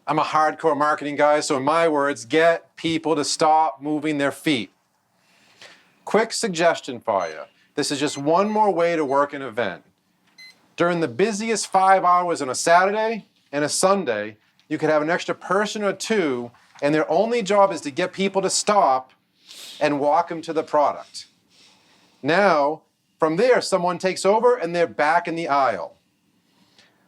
I'm a hardcore marketing guy, so in my words, get people to stop moving their feet. Quick suggestion for you. This is just one more way to work an event. During the busiest 5 hours on a Saturday and a Sunday, you could have an extra person or two, and their only job is to get people to stop and walk them to the product. Now, from there, someone takes over and they're back in the aisle.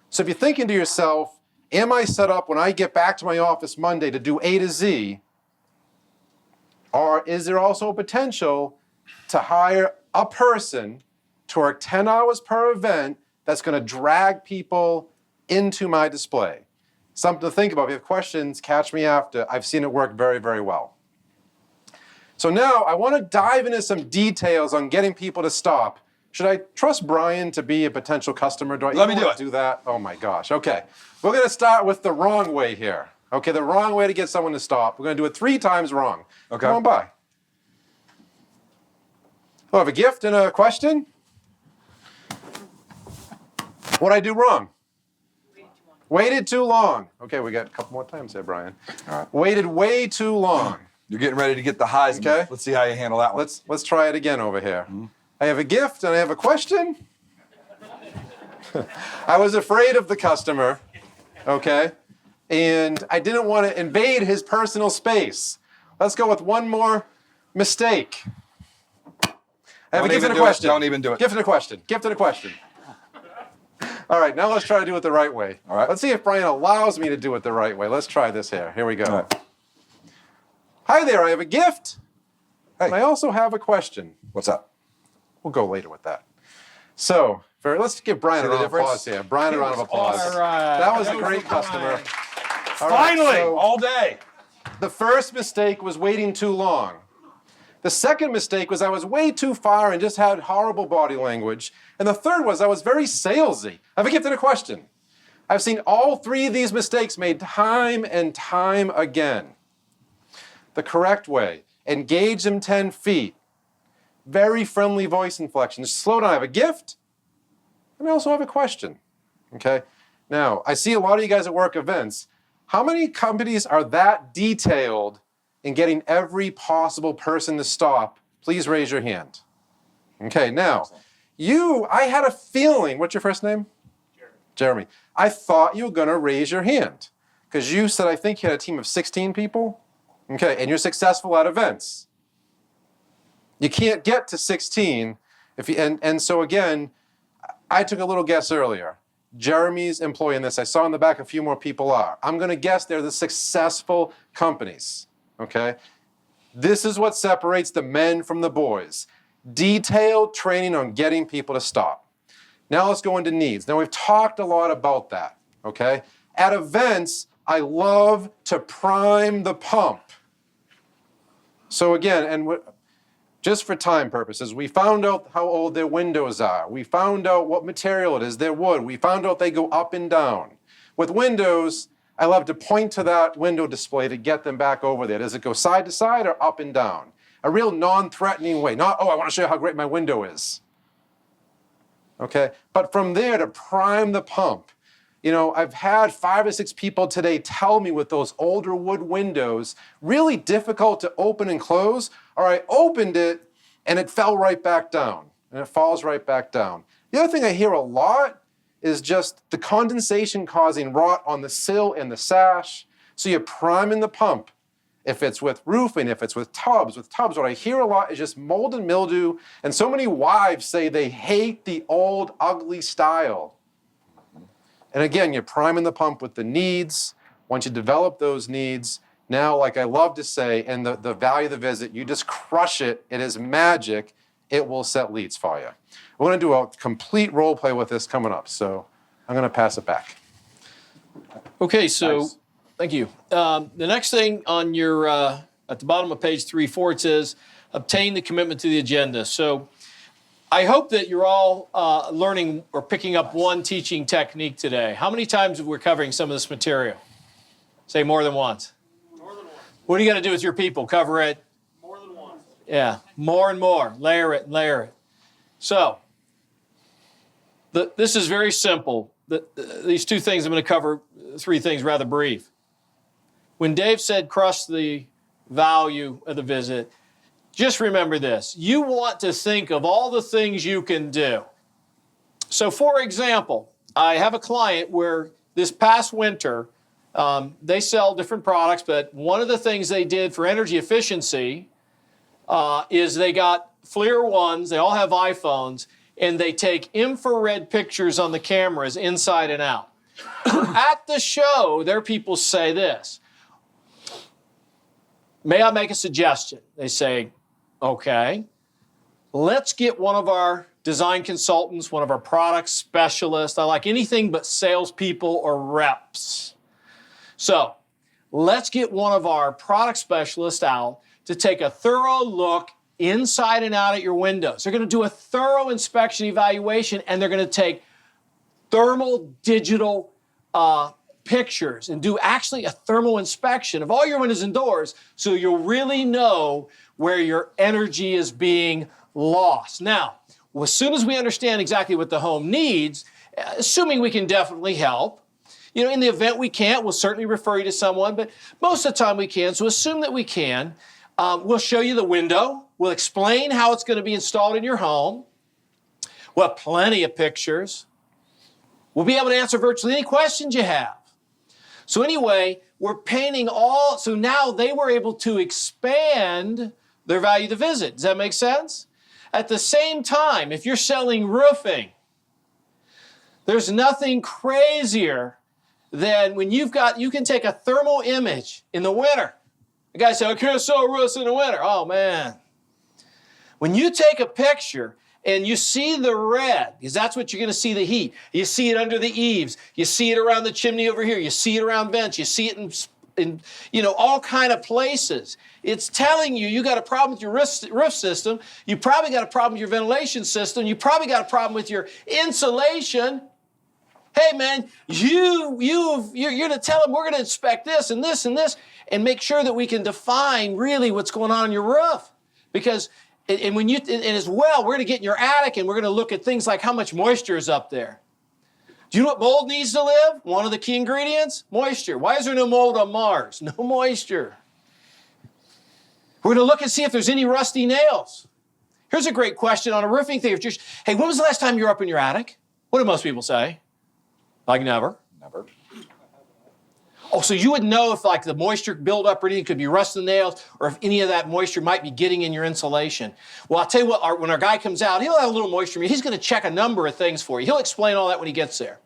So if you're thinking to yourself, am I set up when I get back to my office Monday to do A to Z? Or is there also a potential to hire a person to work 10 hours per event that's going to drag people into my display? Something to think about. If you have questions, catch me after. I've seen it work very, very well. So now I want to dive into some details on getting people to stop. Should I trust Brian to be a potential customer? Let me do that. Oh my gosh. Okay. We're going to start with the wrong way here. Okay, the wrong way to get someone to stop. We're going to do it 3 times wrong. Okay. Come on by. Oh, I have a gift and a question? What'd I do wrong? Waited too long. Okay, we got a couple more times there, Brian. All right. Waited way too long. You're getting ready to get the highs. Okay. Let's see how you handle that one. Let's try it again over here. I have a gift and I have a question. I was afraid of the customer, okay? And I didn't want to invade his personal space. Let's go with one more mistake. I have a gift and a question. Don't even do it. Gift and a question. Gift and a question. All right, now let's try to do it the right way. All right. Let's see if Brian allows me to do it the right way. Let's try this here. Here we go. All right. Hi there, I have a gift. Hey. And I also have a question. What's up? We'll go later with that. So, let's give Brian a round of applause here. Brian, a round of applause. All right. That was a great customer. All right, Finally, so all day. the first mistake was waiting too long. The second mistake was I was way too far and just had horrible body language. And the third was I was very salesy. I have a gift and a question. I've seen all 3 of these mistakes made time and time again. The correct way, engage them 10 feet. Very friendly voice inflection. Just slow down. I have a gift, and I also have a question. Okay? Now, I see a lot of you guys at work events. How many companies are that detailed in getting every possible person to stop? Please raise your hand. Okay, now, I had a feeling, what's your first name? Jeremy. I thought you were going to raise your hand because you said, I think you had a team of 16 people. Okay, and you're successful at events. You can't get to 16 and so again, I took a little guess earlier. Jeremy's employing this. I saw in the back a few more people are. I'm going to guess they're the successful companies. Okay? This is what separates the men from the boys. Detailed training on getting people to stop. Now let's go into needs. Now we've talked a lot about that. Okay? At events, I love to prime the pump. So again, just for time purposes, we found out how old their windows are. We found out what material it is, their wood. We found out they go up and down. With windows, I love to point to that window display to get them back over there. Does it go side to side or up and down? A real non-threatening way. Not, I want to show you how great my window is. Okay? But from there to prime the pump. You know, I've had 5 or 6 people today tell me with those older wood windows, really difficult to open and close, or I opened it and it fell right back down, and it falls right back down. The other thing I hear a lot is just the condensation causing rot on the sill and the sash. So you're priming the pump. If it's with roofing, if it's with tubs, what I hear a lot is just mold and mildew, and so many wives say they hate the old, ugly style. And again, you're priming the pump with the needs. Once you develop those needs, now, like I love to say, and the value of the visit, you just crush it. It is magic. It will set leads for you. We're going to do a complete role play with this coming up, so I'm going to pass it back. Okay, so Nice. Thank you. The next thing on your, at the bottom of page 3-4, it says, obtain the commitment to the agenda. So I hope that you're all learning or picking up one teaching technique today. How many times have we covering some of this material? Say more than once. More than once. What are you going to do with your people? Cover it? More than once. Yeah, more and more. Layer it and layer it. So this is very simple. These 2 things I'm going to cover, 3 things rather brief. when Dave said crush the value of the visit, just remember this. You want to think of all the things you can do. So, for example, I have a client where this past winter, they sell different products, but one of the things they did for energy efficiency is they got FLIR ones, they all have iPhones, and they take infrared pictures on the cameras inside and out. At the show, their people say this, may I make a suggestion? They say, okay, let's get one of our design consultants, one of our product specialists. I like anything but salespeople or reps. So let's get one of our product specialists out to take a thorough look inside and out at your windows. They're going to do a thorough inspection evaluation, and they're going to take thermal digital pictures and do actually a thermal inspection of all your windows and doors so you'll really know where your energy is being lost. Now, as soon as we understand exactly what the home needs, assuming we can definitely help, in the event we can't, we'll certainly refer you to someone, but most of the time we can, so assume that we can. We'll show you the window. We'll explain how it's going to be installed in your home. We'll have plenty of pictures. We'll be able to answer virtually any questions you have. So anyway, we're painting so now they were able to expand their value to visit. Does that make sense? At the same time, if you're selling roofing, there's nothing crazier than when you can take a thermal image in the winter. The guy said, I can't sell roofs in the winter. Oh, man. When you take a picture and you see the red, because that's what you're going to see the heat. You see it under the eaves. You see it around the chimney over here. You see it around vents. You see it in all kind of places. It's telling you got a problem with your roof system. You probably got a problem with your ventilation system. You probably got a problem with your insulation. Hey, man, you're going to tell them we're going to inspect this and this and this and make sure that we can define really what's going on in your roof. Because, and as well, we're going to get in your attic and we're going to look at things like how much moisture is up there. Do you know what mold needs to live? One of the key ingredients? Moisture. Why is there no mold on Mars? No moisture. We're going to look and see if there's any rusty nails. Here's a great question on a roofing thing. Hey, when was the last time you were up in your attic? What do most people say? Like never. Never. Oh, so you would know if the moisture buildup or anything could be rusting nails or if any of that moisture might be getting in your insulation. Well, I'll tell you what, when our guy comes out, he'll have a little moisture. He's going to check a number of things for you. He'll explain all that when he gets there.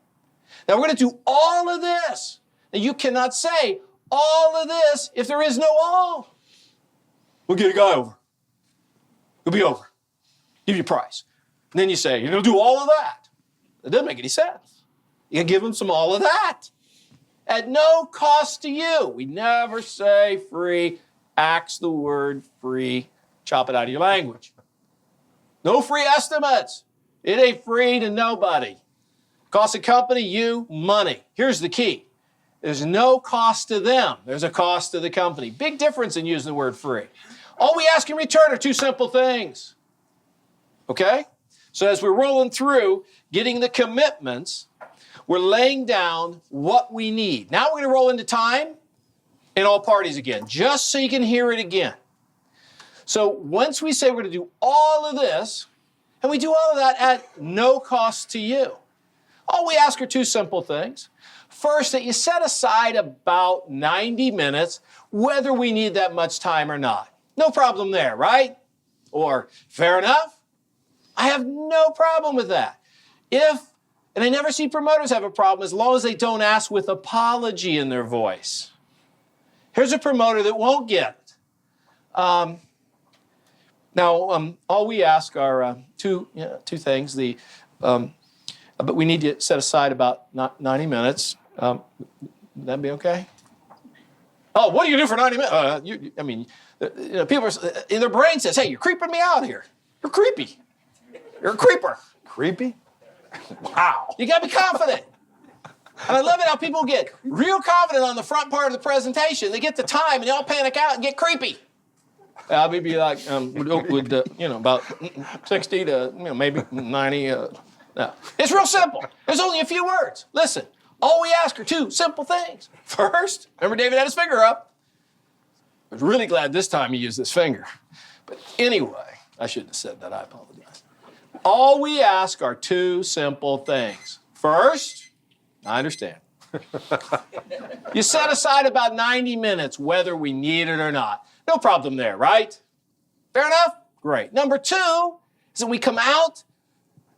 Now, we're going to do all of this. Now, you cannot say all of this if there is no all. We'll get a guy over. He'll be over. Give you a price. And then you say, you're going to do all of that. It doesn't make any sense. You give him some all of that. At no cost to you. We never say free. Axe the word free. Chop it out of your language. No free estimates. It ain't free to nobody. Cost the company, you, money. Here's the key. There's no cost to them. There's a cost to the company. Big difference in using the word free. All we ask in return are two simple things. Okay? So as we're rolling through, getting the commitments, we're laying down what we need. Now we're going to roll into time and all parties again, just so you can hear it again. So once we say we're going to do all of this, and we do all of that at no cost to you, all we ask are two simple things. First, that you set aside about 90 minutes, whether we need that much time or not. No problem there, right? Or, fair enough? I have no problem with that. And I never see promoters have a problem as long as they don't ask with apology in their voice. Here's a promoter that won't get it. All we ask are two things. But we need to set aside about 90 minutes. That'd be okay? Oh, what do you do for 90 minutes? People in their brain says, hey, you're creeping me out here. You're creepy. You're a creeper. Creepy? Wow. You got to be confident. And I love it how people get real confident on the front part of the presentation. They get the time and they all panic out and get creepy. Maybe like about 60 to maybe 90. No. It's real simple. There's only a few words. Listen, All we ask are two simple things. First, remember David had his finger up. I was really glad this time he used his finger. But anyway, I shouldn't have said that. I apologize. All we ask are two simple things. First, I understand. You set aside about 90 minutes whether we need it or not. No problem there, right? Fair enough? Great. Number two is that we come out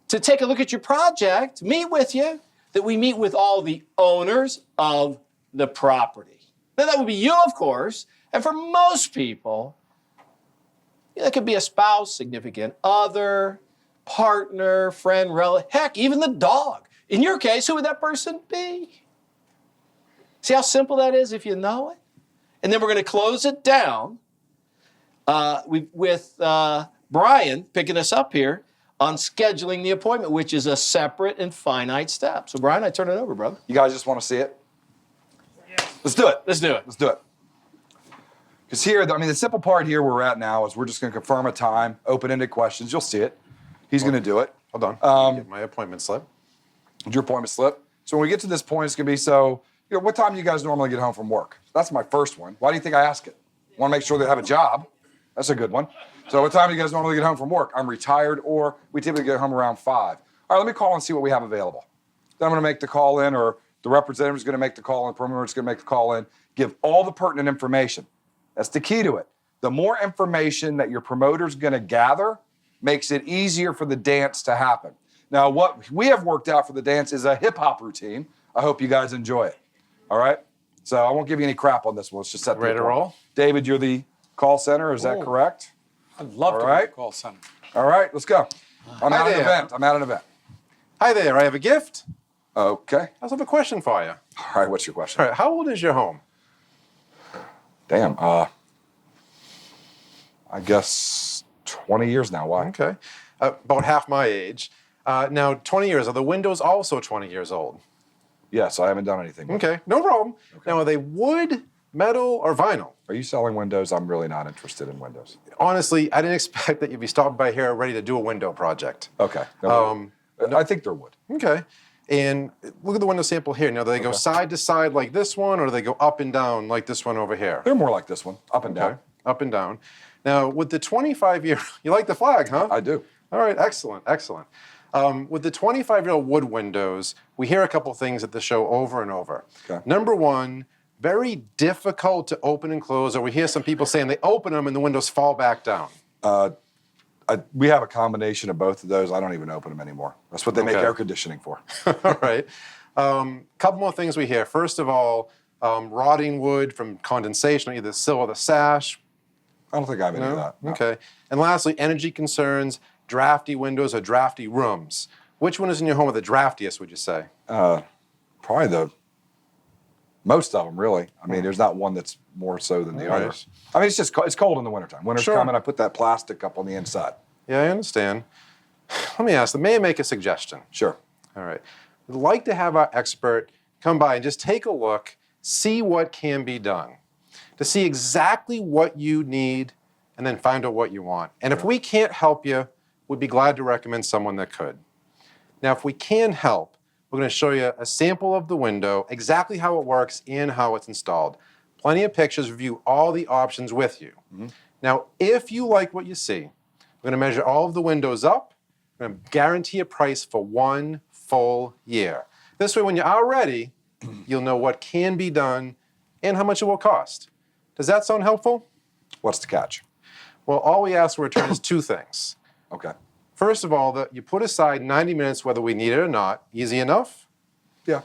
to take a look at your project, meet with you, that we meet with all the owners of the property. Now, that would be you, of course, and for most people, that could be a spouse, significant other, partner, friend, relative, heck, even the dog. In your case, who would that person be? See how simple that is if you know it? And then we're going to close it down with Brian picking us up here on scheduling the appointment, which is a separate and finite step. So, Brian, I turn it over, brother. You guys just want to see it? Let's do it. Let's do it. Let's do it. Because here, I mean, the simple part here where we're at now is we're just going to confirm a time, open-ended questions. You'll see it. He's going to do it. Hold on. Get my appointment slip. Your appointment slip. So when we get to this point, it's going to be, so, what time do you guys normally get home from work? That's my first one. Why do you think I ask it? Want to make sure they have a job. That's a good one. So what time do you guys normally get home from work? I'm retired, or we typically get home around 5. All right, let me call and see what we have available. Then I'm going to make the call in, or the representative is going to make the call in, the promoter is going to make the call in, give all the pertinent information. That's the key to it. The more information that your promoter is going to gather makes it easier for the dance to happen. Now, what we have worked out for the dance is a hip-hop routine. I hope you guys enjoy it. All right? So I won't give you any crap on this one. Let's just set the Ready to roll? David, you're the call center. Is that correct? I'd love to right. be a call center. All right, let's go. I'm Hi at an there. event. I'm at an event. Hi there. I have a gift. Okay. I also have a question for you. All right, what's your question? All right. How old is your home? Damn. I guess 20 years now. Why? Okay. About half my age. Now, 20 years. Are the windows also 20 years old? Yes, I haven't done anything. Okay. No problem. Now, are they wood, metal, or vinyl? Are you selling windows? I'm really not interested in windows. Honestly, I didn't expect that you'd be stopping by here ready to do a window project. Okay. I think they're wood. Okay. And look at the window sample here. Now, do they go side to side like this one, or do they go up and down like this one over here? They're more like this one, up and down. Okay. Up and down. Now, with the 25-year, you like the flag, huh? I do. All right, excellent, excellent. With the 25-year-old wood windows, we hear a couple things at the show over and over. Okay. Number one, very difficult to open and close, or we hear some people saying they open them and the windows fall back down. We have a combination of both of those. I don't even open them anymore. That's what they make air conditioning for. All right. Couple more things we hear. First of all, rotting wood from condensation, either the sill or the sash. I don't think I have any of that. No. Okay. And lastly, energy concerns, drafty windows or drafty rooms. Which one is in your home are the draftiest, would you say? Probably most of them, really. I mean, there's not one that's more so than the Right. others. I mean, it's cold in the wintertime. Winter's Sure. coming, I put that plastic up on the inside. Yeah, I understand. Let me ask, may I make a suggestion? Sure. All right. We'd like to have our expert come by and just take a look, see what can be done, to see exactly what you need, and then find out what you want. And if we can't help you, we'd be glad to recommend someone that could. Now, if we can help, we're going to show you a sample of the window, exactly how it works and how it's installed. Plenty of pictures, review all the options with you. Now, if you like what you see, we're going to measure all of the windows up. We're going to guarantee a price for 1 full year. This way, when you are ready, you'll know what can be done and how much it will cost. Does that sound helpful? What's the catch? Well, all we ask in return is 2 things. Okay. First of all, that you put aside 90 minutes whether we need it or not. Easy enough? Yeah.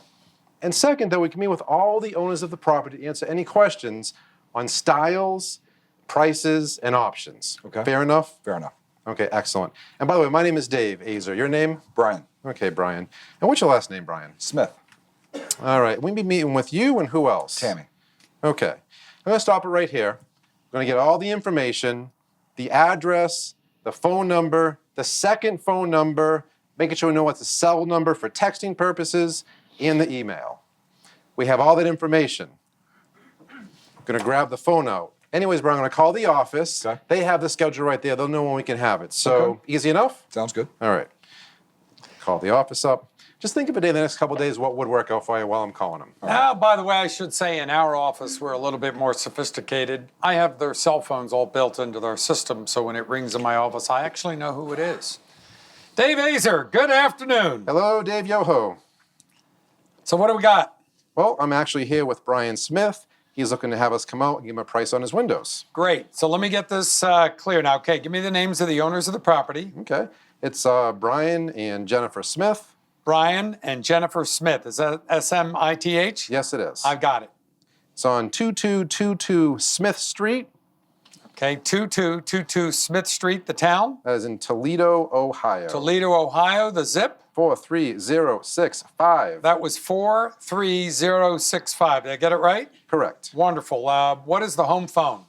And second, that we can meet with all the owners of the property to answer any questions on styles, prices, and options. Okay. Fair enough? Fair enough. Okay, excellent. And by the way, my name is Dave Azer. Your name? Brian Okay, Brian. And what's your last name, Brian? Smith. All right, we'll be meeting with you and who else? Tammy. Okay. I'm going to stop it right here. I'm going to get all the information, the address, the phone number, the second phone number, making sure we know what's the cell number for texting purposes, and the email. We have all that information. I'm going to grab the phone out. Anyways, Brian, I'm going to call the office. Okay. They have the schedule right there. They'll know when we can have it. So, Okay. easy enough? Sounds good. All right. Call the office up. Just think of a day in the next couple of days what would work out for you while I'm calling them. Now, by the way, I should say in our office, we're a little bit more sophisticated. I have their cell phones all built into their system, so when it rings in my office, I actually know who it is. Dave Azer, good afternoon. Hello, Dave Yoho. So what do we got? Well, I'm actually here with Brian Smith. He's looking to have us come out and give him a price on his windows. Great. So let me get this clear now. Okay, give me the names of the owners of the property. Okay. It's Brian and Jennifer Smith. Brian and Jennifer Smith. Is that S-M-I-T-H? Yes, it is. I've got it. It's on 2222 Smith Street. Okay, 2222 Smith Street, the town. That is in Toledo, Ohio. Toledo, Ohio, the zip. 43065. That was 43065. Did I get it right? Correct. Wonderful. What is the home phone?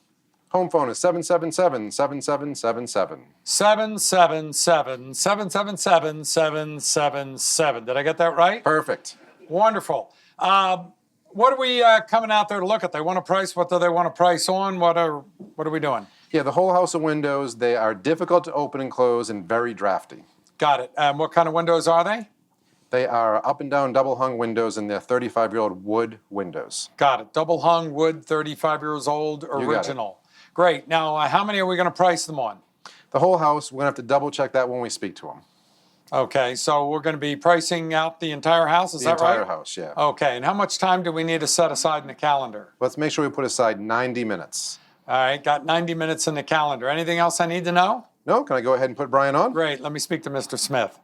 Home phone is 777-7777. 777-777-777. Did I get that right? Perfect. Wonderful. What are we coming out there to look at? They want a price. What do they want a price on? What are we doing? Yeah, the whole house of windows, they are difficult to open and close and very drafty. Got it. What kind of windows are they? They are up and down double hung windows and they're 35-year-old wood windows. Got it. Double hung wood, 35 years old, original. Great. Now, how many are we going to price them on? The whole house, we're going to have to double check that when we speak to them. Okay, so we're going to be pricing out the entire house, is The that right? entire house, yeah. Okay, and how much time do we need to set aside in the calendar? Let's make sure we put aside 90 minutes. All right, got 90 minutes in the calendar. Anything else I need to know? No? Can I go ahead and put Brian on? Great, let me speak to Mr. Smith.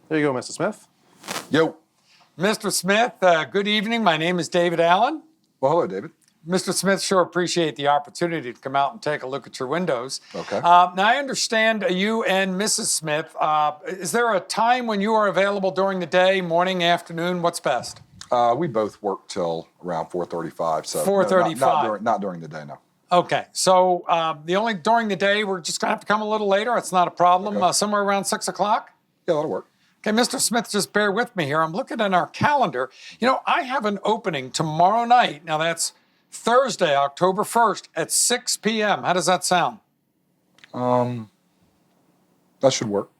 There you go, Mr. Smith. Yo. Mr. Smith, good evening. My name is David Allen. Well, hello, David. Mr. Smith, sure appreciate the opportunity to come out and take a look at your windows. Okay. Now, I understand you and Mrs. Smith, is there a time when you are available during the day, morning, afternoon? What's best? We both work till around 4:35. So 4:35. Not during the day, no. Okay, so during the day, we're just going to have to come a little later. It's not a problem. Okay. Somewhere around 6 o'clock? Yeah, that'll work. Okay, Mr. Smith, just bear with me here. I'm looking at our calendar. You know, I have an opening tomorrow night. Now, that's Thursday, October 1st at 6 p.m. How does that sound? That should work.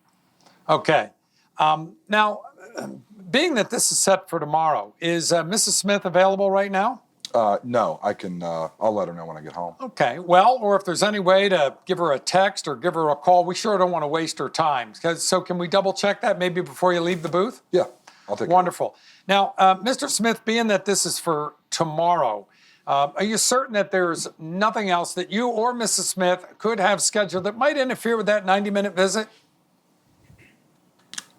Okay. Now, being that this is set for tomorrow, is Mrs. Smith available right now? No, I can. I'll let her know when I get home. Okay. Well, or if there's any way to give her a text or give her a call, we sure don't want to waste her time. So can we double check that maybe before you leave the booth? Yeah, I'll take Wonderful. Now, Mr. Smith, being that this is for tomorrow, are you certain that there's nothing else that you or Mrs. Smith could have scheduled that might interfere with that 90-minute visit?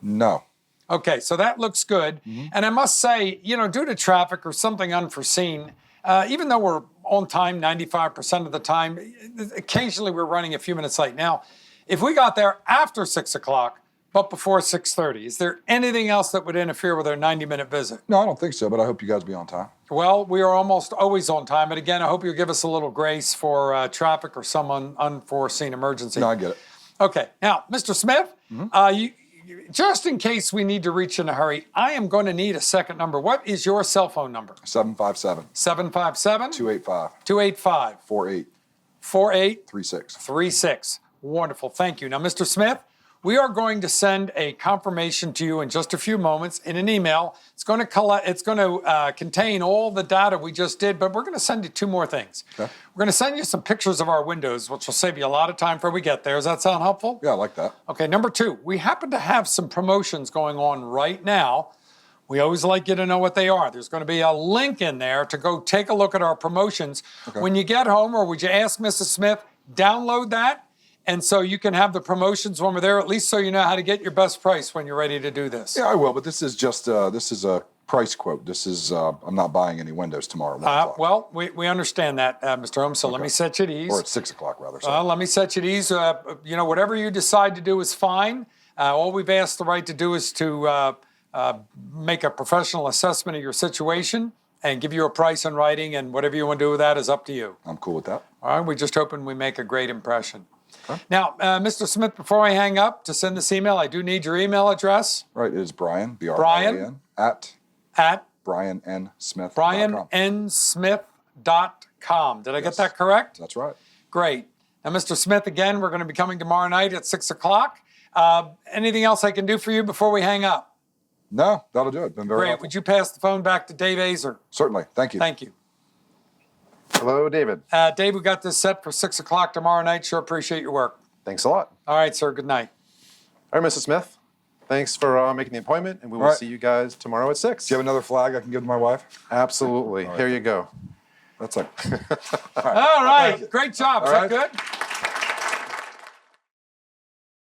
No. Okay, so that looks good. Mm-hmm. And I must say, you know, due to traffic or something unforeseen, even though we're on time 95% of the time, occasionally we're running a few minutes late. Now, if we got there after 6 o'clock, but before 6:30, is there anything else that would interfere with our 90-minute visit? No, I don't think so, but I hope you guys be on time. Well, we are almost always on time. And again, I hope you'll give us a little grace for traffic or some unforeseen emergency. No, I get it. Okay, now, Mr. Smith, just in case we need to reach in a hurry, I am going to need a second number. What is your cell phone number? 757 757 285 285 4836. 4836. Wonderful. Thank you. Now, Mr. Smith, we are going to send a confirmation to you in just a few moments in an email. It's going to contain all the data we just did, but we're going to send you two more things. Okay. We're going to send you some pictures of our windows, which will save you a lot of time before we get there. Does that sound helpful? Yeah, I like that. Okay, number two, we happen to have some promotions going on right now. We always like you to know what they are. There's going to be a link in there to go take a look at our promotions. Okay. When you get home, or would you ask Mrs. Smith, download that, and so you can have the promotions when we're there, at least so you know how to get your best price when you're ready to do this. Yeah, I will, but this is just this is a price quote. This is I'm not buying any windows tomorrow. At 1 o'clock. Well, we understand that, Mr. Holmes, so let me set you at ease. Or at 6 o'clock, rather. Sorry. Let me set you at ease. You know, whatever you decide to do is fine. All we've asked the right to do is to make a professional assessment of your situation and give you a price in writing, and whatever you want to do with that is up to you. I'm cool with that. All right, we're just hoping we make a great impression. Okay. Now, Mr. Smith, before I hang up to send this email, I do need your email address. Right, it is Brian, Brian, at BrianNSmith.com. BrianNSmith.com. Did I get that correct? That's right. Great. Now, Mr. Smith, again, we're going to be coming tomorrow night at 6 o'clock. Anything else I can do for you before we hang up? No, that'll do it. Been very Great. helpful. Would you pass the phone back to Dave Azer? Certainly. Thank you. Thank you. Hello, David. Dave, we got this set for 6 o'clock tomorrow night. Sure appreciate your work. Thanks a lot. All right, sir. Good night. All right, Mrs. Smith. Thanks for making the appointment, and we will All right. see you guys tomorrow at 6. Do you have another flag I can give to my wife? Absolutely. Here you go. That's like. All right. Great job. Is All that right. good?